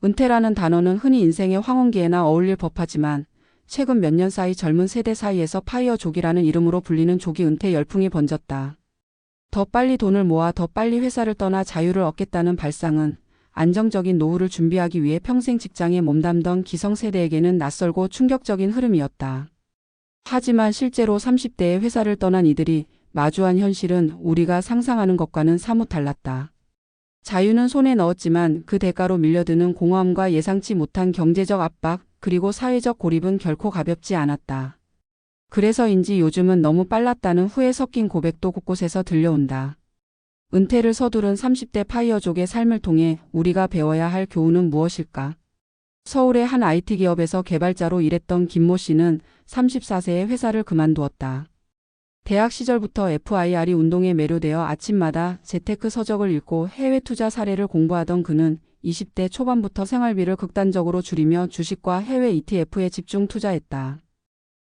은퇴라는 단어는 흔히 인생의 황혼기에나 어울릴 법하지만 최근 몇 년 사이 젊은 세대 사이에서 파이어족이라는 이름으로 불리는 조기 은퇴 열풍이 번졌다. 더 빨리 돈을 모아 더 빨리 회사를 떠나 자유를 얻겠다는 발상은 안정적인 노후를 준비하기 위해 평생 직장에 몸담던 기성세대에게는 낯설고 충격적인 흐름이었다. 하지만 실제로 30대에 회사를 떠난 이들이 마주한 현실은 우리가 상상하는 것과는 사뭇 달랐다. 자유는 손에 넣었지만 그 대가로 밀려드는 공허함과 예상치 못한 경제적 압박, 그리고 사회적 고립은 결코 가볍지 않았다. 그래서인지 요즘은 너무 빨랐다는 후회 섞인 고백도 곳곳에서 들려온다. 은퇴를 서두른 30대 파이어족의 삶을 통해 우리가 배워야 할 교훈은 무엇일까? 서울의 한 IT 기업에서 개발자로 일했던 김모 씨는 34세에 회사를 그만두었다. 대학 시절부터 FIRE 운동에 매료되어 아침마다 재테크 서적을 읽고 해외 투자 사례를 공부하던 그는 20대 초반부터 생활비를 극단적으로 줄이며 주식과 해외 ETF에 집중 투자했다.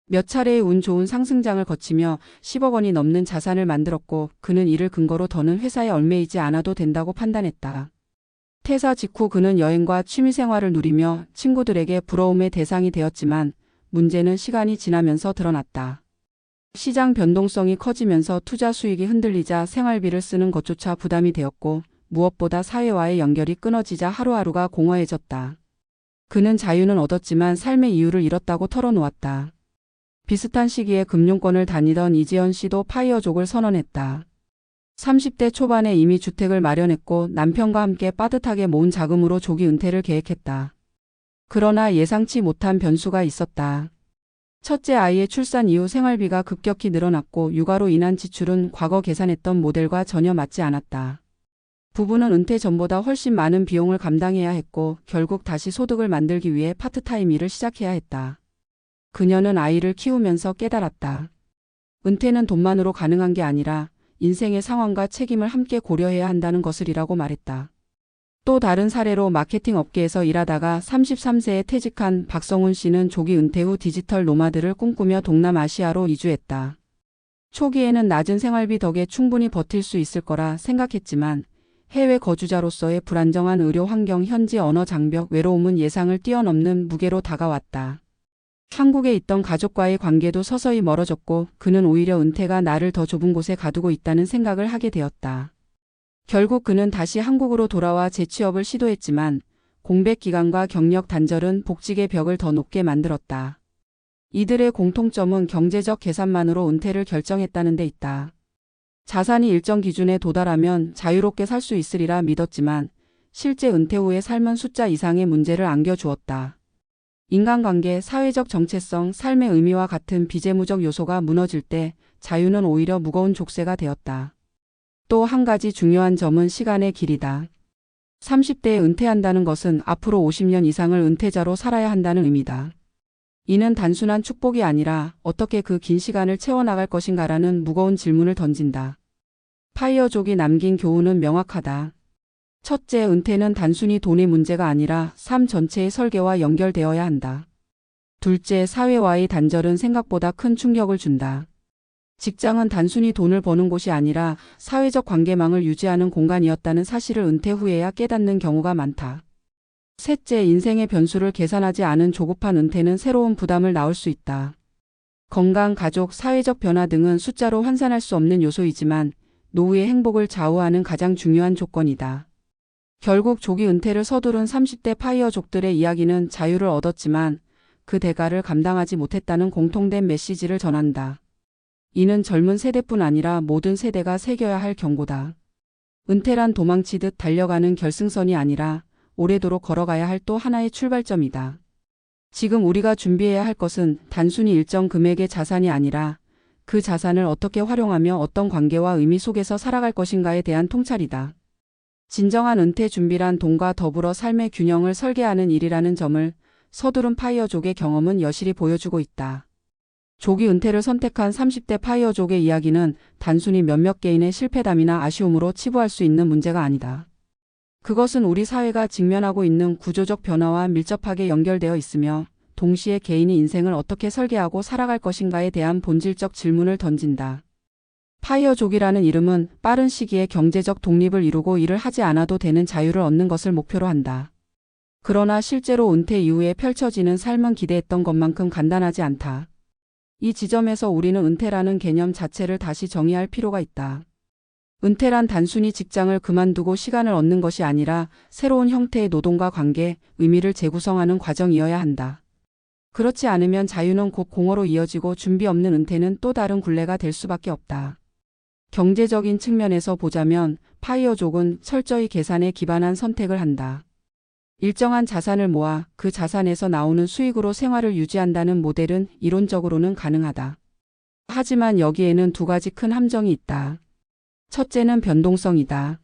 몇 차례의 운 좋은 상승장을 거치며 10억 원이 넘는 자산을 만들었고 그는 이를 근거로 더는 회사에 얽매이지 않아도 된다고 판단했다. 퇴사 직후 그는 여행과 취미생활을 누리며 친구들에게 부러움의 대상이 되었지만 문제는 시간이 지나면서 드러났다. 시장 변동성이 커지면서 투자 수익이 흔들리자 생활비를 쓰는 것조차 부담이 되었고 무엇보다 사회와의 연결이 끊어지자 하루하루가 공허해졌다. 그는 자유는 얻었지만 삶의 이유를 잃었다고 털어놓았다. 비슷한 시기에 금융권을 다니던 이지연 씨도 파이어족을 선언했다. 30대 초반에 이미 주택을 마련했고 남편과 함께 빠듯하게 모은 자금으로 조기 은퇴를 계획했다. 그러나 예상치 못한 변수가 있었다. 첫째 아이의 출산 이후 생활비가 급격히 늘어났고 육아로 인한 지출은 과거 계산했던 모델과 전혀 맞지 않았다. 부부는 은퇴 전보다 훨씬 많은 비용을 감당해야 했고 결국 다시 소득을 만들기 위해 파트타임 일을 시작해야 했다. 그녀는 아이를 키우면서 깨달았다. 은퇴는 돈만으로 가능한 게 아니라 인생의 상황과 책임을 함께 고려해야 한다는 것을이라고 말했다. 또 다른 사례로 마케팅 업계에서 일하다가 33세에 퇴직한 박성훈 씨는 조기 은퇴 후 디지털 노마드를 꿈꾸며 동남아시아로 이주했다. 초기에는 낮은 생활비 덕에 충분히 버틸 수 있을 거라 생각했지만 해외 거주자로서의 불안정한 의료 환경, 현지 언어 장벽, 외로움은 예상을 뛰어넘는 무게로 다가왔다. 한국에 있던 가족과의 관계도 서서히 멀어졌고 그는 오히려 은퇴가 나를 더 좁은 곳에 가두고 있다는 생각을 하게 되었다. 결국 그는 다시 한국으로 돌아와 재취업을 시도했지만 공백 기간과 경력 단절은 복직의 벽을 더 높게 만들었다. 이들의 공통점은 경제적 계산만으로 은퇴를 결정했다는 데 있다. 자산이 일정 기준에 도달하면 자유롭게 살 수 있으리라 믿었지만 실제 은퇴 후의 삶은 숫자 이상의 문제를 안겨주었다. 인간관계, 사회적 정체성, 삶의 의미와 같은 비재무적 요소가 무너질 때 자유는 오히려 무거운 족쇄가 되었다. 또 한 가지 중요한 점은 시간의 길이다. 30대에 은퇴한다는 것은 앞으로 50년 이상을 은퇴자로 살아야 한다는 의미다. 이는 단순한 축복이 아니라 어떻게 그 긴 시간을 채워나갈 것인가라는 무거운 질문을 던진다. 파이어족이 남긴 교훈은 명확하다. 첫째, 은퇴는 단순히 돈의 문제가 아니라 삶 전체의 설계와 연결되어야 한다. 둘째, 사회와의 단절은 생각보다 큰 충격을 준다. 직장은 단순히 돈을 버는 곳이 아니라 사회적 관계망을 유지하는 공간이었다는 사실을 은퇴 후에야 깨닫는 경우가 많다. 셋째, 인생의 변수를 계산하지 않은 조급한 은퇴는 새로운 부담을 낳을 수 있다. 건강, 가족, 사회적 변화 등은 숫자로 환산할 수 없는 요소이지만 노후의 행복을 좌우하는 가장 중요한 조건이다. 결국 조기 은퇴를 서두른 30대 파이어족들의 이야기는 자유를 얻었지만 그 대가를 감당하지 못했다는 공통된 메시지를 전한다. 이는 젊은 세대뿐 아니라 모든 세대가 새겨야 할 경고다. 은퇴란 도망치듯 달려가는 결승선이 아니라 오래도록 걸어가야 할 또 하나의 출발점이다. 지금 우리가 준비해야 할 것은 단순히 일정 금액의 자산이 아니라 그 자산을 어떻게 활용하며 어떤 관계와 의미 속에서 살아갈 것인가에 대한 통찰이다. 진정한 은퇴 준비란 돈과 더불어 삶의 균형을 설계하는 일이라는 점을 서두른 파이어족의 경험은 여실히 보여주고 있다. 조기 은퇴를 선택한 30대 파이어족의 이야기는 단순히 몇몇 개인의 실패담이나 아쉬움으로 치부할 수 있는 문제가 아니다. 그것은 우리 사회가 직면하고 있는 구조적 변화와 밀접하게 연결되어 있으며 동시에 개인이 인생을 어떻게 설계하고 살아갈 것인가에 대한 본질적 질문을 던진다. 파이어족이라는 이름은 빠른 시기에 경제적 독립을 이루고 일을 하지 않아도 되는 자유를 얻는 것을 목표로 한다. 그러나 실제로 은퇴 이후에 펼쳐지는 삶은 기대했던 것만큼 간단하지 않다. 이 지점에서 우리는 은퇴라는 개념 자체를 다시 정의할 필요가 있다. 은퇴란 단순히 직장을 그만두고 시간을 얻는 것이 아니라 새로운 형태의 노동과 관계, 의미를 재구성하는 과정이어야 한다. 그렇지 않으면 자유는 곧 공허로 이어지고 준비 없는 은퇴는 또 다른 굴레가 될 수밖에 없다. 경제적인 측면에서 보자면 파이어족은 철저히 계산에 기반한 선택을 한다. 일정한 자산을 모아 그 자산에서 나오는 수익으로 생활을 유지한다는 모델은 이론적으로는 가능하다. 하지만 여기에는 두 가지 큰 함정이 있다. 첫째는 변동성이다.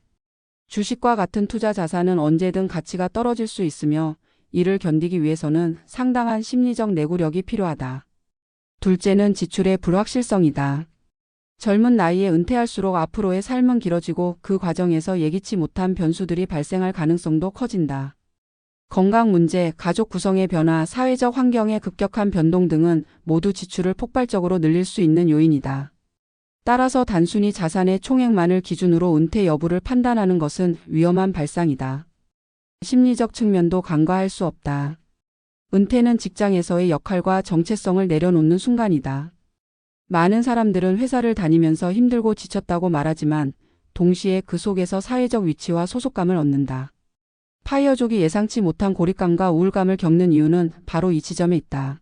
주식과 같은 투자 자산은 언제든 가치가 떨어질 수 있으며 이를 견디기 위해서는 상당한 심리적 내구력이 필요하다. 둘째는 지출의 불확실성이다. 젊은 나이에 은퇴할수록 앞으로의 삶은 길어지고 그 과정에서 예기치 못한 변수들이 발생할 가능성도 커진다. 건강 문제, 가족 구성의 변화, 사회적 환경의 급격한 변동 등은 모두 지출을 폭발적으로 늘릴 수 있는 요인이다. 따라서 단순히 자산의 총액만을 기준으로 은퇴 여부를 판단하는 것은 위험한 발상이다. 심리적 측면도 간과할 수 없다. 은퇴는 직장에서의 역할과 정체성을 내려놓는 순간이다. 많은 사람들은 회사를 다니면서 힘들고 지쳤다고 말하지만 동시에 그 속에서 사회적 위치와 소속감을 얻는다. 파이어족이 예상치 못한 고립감과 우울감을 겪는 이유는 바로 이 지점에 있다.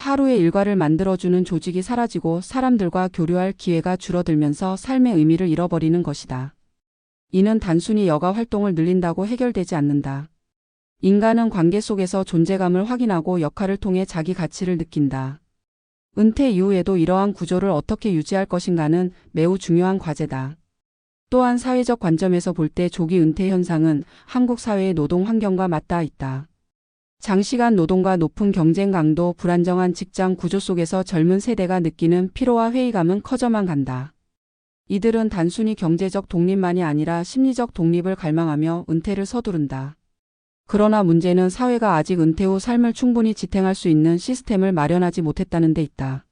하루의 일과를 만들어주는 조직이 사라지고 사람들과 교류할 기회가 줄어들면서 삶의 의미를 잃어버리는 것이다. 이는 단순히 여가 활동을 늘린다고 해결되지 않는다. 인간은 관계 속에서 존재감을 확인하고 역할을 통해 자기 가치를 느낀다. 은퇴 이후에도 이러한 구조를 어떻게 유지할 것인가는 매우 중요한 과제다. 또한 사회적 관점에서 볼 때 조기 은퇴 현상은 한국 사회의 노동 환경과 맞닿아 있다. 장시간 노동과 높은 경쟁 강도, 불안정한 직장 구조 속에서 젊은 세대가 느끼는 피로와 회의감은 커져만 간다. 이들은 단순히 경제적 독립만이 아니라 심리적 독립을 갈망하며 은퇴를 서두른다. 그러나 문제는 사회가 아직 은퇴 후 삶을 충분히 지탱할 수 있는 시스템을 마련하지 못했다는 데 있다.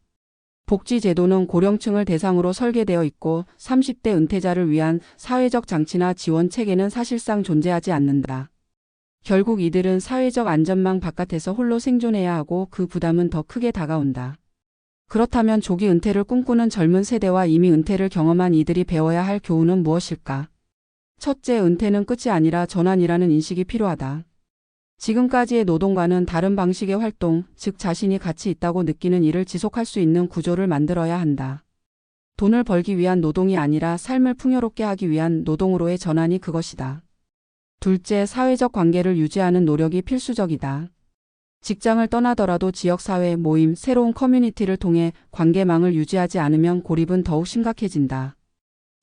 복지제도는 고령층을 대상으로 설계되어 있고 30대 은퇴자를 위한 사회적 장치나 지원 체계는 사실상 존재하지 않는다. 결국 이들은 사회적 안전망 바깥에서 홀로 생존해야 하고 그 부담은 더 크게 다가온다. 그렇다면 조기 은퇴를 꿈꾸는 젊은 세대와 이미 은퇴를 경험한 이들이 배워야 할 교훈은 무엇일까? 첫째, 은퇴는 끝이 아니라 전환이라는 인식이 필요하다. 지금까지의 노동과는 다른 방식의 활동, 즉 자신이 가치 있다고 느끼는 일을 지속할 수 있는 구조를 만들어야 한다. 돈을 벌기 위한 노동이 아니라 삶을 풍요롭게 하기 위한 노동으로의 전환이 그것이다. 둘째, 사회적 관계를 유지하는 노력이 필수적이다. 직장을 떠나더라도 지역사회, 모임, 새로운 커뮤니티를 통해 관계망을 유지하지 않으면 고립은 더욱 심각해진다.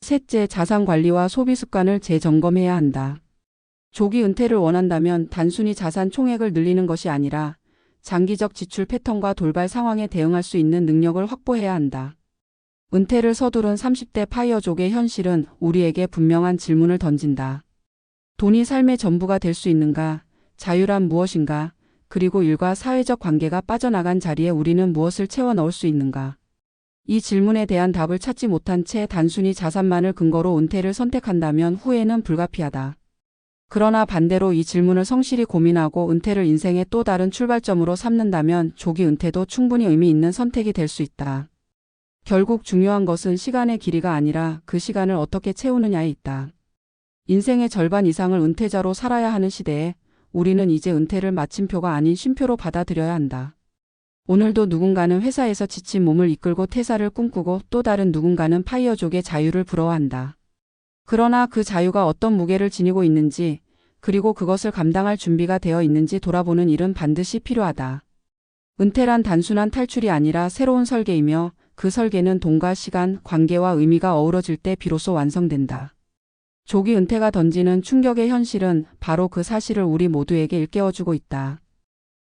셋째, 자산 관리와 소비 습관을 재점검해야 한다. 조기 은퇴를 원한다면 단순히 자산 총액을 늘리는 것이 아니라 장기적 지출 패턴과 돌발 상황에 대응할 수 있는 능력을 확보해야 한다. 은퇴를 서두른 30대 파이어족의 현실은 우리에게 분명한 질문을 던진다. 돈이 삶의 전부가 될 수 있는가? 자유란 무엇인가? 그리고 일과 사회적 관계가 빠져나간 자리에 우리는 무엇을 채워 넣을 수 있는가? 이 질문에 대한 답을 찾지 못한 채 단순히 자산만을 근거로 은퇴를 선택한다면 후회는 불가피하다. 그러나 반대로 이 질문을 성실히 고민하고 은퇴를 인생의 또 다른 출발점으로 삼는다면 조기 은퇴도 충분히 의미 있는 선택이 될 수 있다. 결국 중요한 것은 시간의 길이가 아니라 그 시간을 어떻게 채우느냐에 있다. 인생의 절반 이상을 은퇴자로 살아야 하는 시대에 우리는 이제 은퇴를 마침표가 아닌 쉼표로 받아들여야 한다. 오늘도 누군가는 회사에서 지친 몸을 이끌고 퇴사를 꿈꾸고 또 다른 누군가는 파이어족의 자유를 부러워한다. 그러나 그 자유가 어떤 무게를 지니고 있는지, 그리고 그것을 감당할 준비가 되어 있는지 돌아보는 일은 반드시 필요하다. 은퇴란 단순한 탈출이 아니라 새로운 설계이며 그 설계는 돈과 시간, 관계와 의미가 어우러질 때 비로소 완성된다. 조기 은퇴가 던지는 충격의 현실은 바로 그 사실을 우리 모두에게 일깨워주고 있다.